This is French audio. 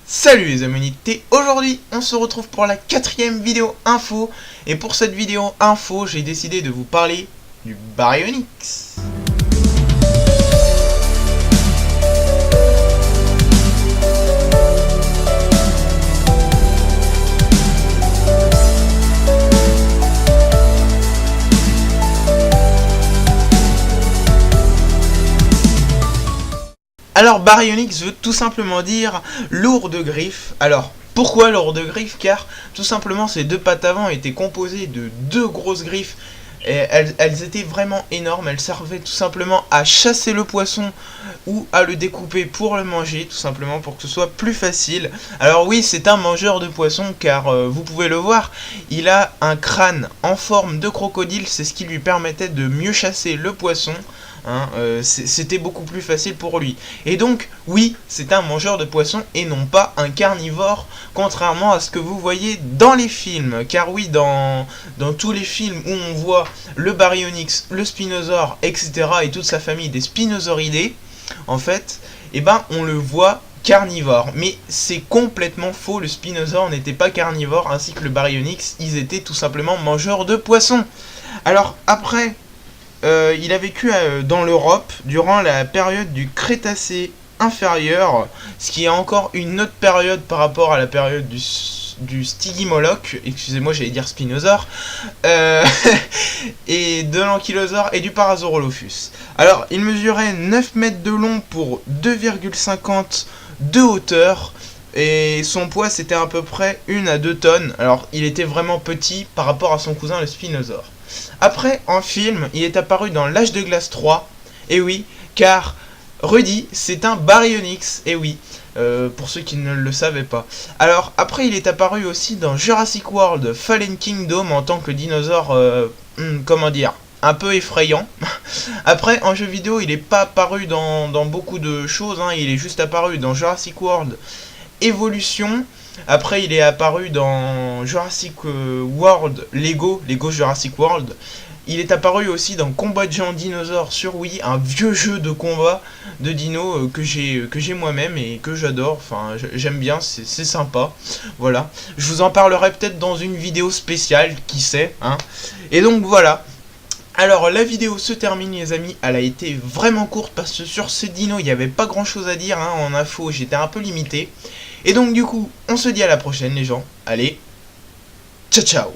Salut les ammonités, aujourd'hui on se retrouve pour la 4ème vidéo info. Et pour cette vidéo info, j'ai décidé de vous parler du Baryonyx. Alors Baryonyx veut tout simplement dire lourde griffe. Alors pourquoi lourde griffe? Car tout simplement ces deux pattes avant étaient composées de deux grosses griffes. Et elles étaient vraiment énormes, elles servaient tout simplement à chasser le poisson ou à le découper pour le manger, tout simplement pour que ce soit plus facile. Alors oui, c'est un mangeur de poisson car vous pouvez le voir, il a un crâne en forme de crocodile, c'est ce qui lui permettait de mieux chasser le poisson. C'était beaucoup plus facile pour lui. Et donc, oui, c'est un mangeur de poissons et non pas un carnivore, contrairement à ce que vous voyez dans les films. Car oui, dans tous les films où on voit le Baryonyx, le Spinosaure, etc. et toute sa famille des Spinosauridés, en fait, eh ben, on le voit carnivore. Mais c'est complètement faux, le Spinosaure n'était pas carnivore, ainsi que le Baryonyx, ils étaient tout simplement mangeurs de poissons. Alors, après... il a vécu dans l'Europe durant la période du Crétacé inférieur, ce qui est encore une autre période par rapport à la période du Stygimoloch, excusez-moi j'allais dire Spinosaure, et de l'Ankylosaure et du Parasaurolophus. Alors il mesurait 9 mètres de long pour 2,50 de hauteur, et son poids c'était à peu près 1 à 2 tonnes, alors il était vraiment petit par rapport à son cousin le Spinosaure. Après, en film, il est apparu dans l'Âge de Glace 3, et oui, car Rudy, c'est un Baryonyx, et oui, pour ceux qui ne le savaient pas. Alors, après, il est apparu aussi dans Jurassic World Fallen Kingdom en tant que dinosaure, comment dire, un peu effrayant. Après, en jeu vidéo, il n'est pas apparu dans beaucoup de choses, hein, il est juste apparu dans Jurassic World Evolution. Après, il est apparu dans Jurassic World Lego Jurassic World. Il est apparu aussi dans Combat de géants dinosaures sur Wii, un vieux jeu de combat de dinos que j'ai moi-même et que j'adore. Enfin, j'aime bien, c'est sympa. Voilà. Je vous en parlerai peut-être dans une vidéo spéciale, qui sait, hein. Et donc voilà. Alors la vidéo se termine les amis, elle a été vraiment courte parce que sur ce dino il n'y avait pas grand chose à dire, hein, en info j'étais un peu limité. Et donc du coup on se dit à la prochaine les gens, allez, ciao ciao.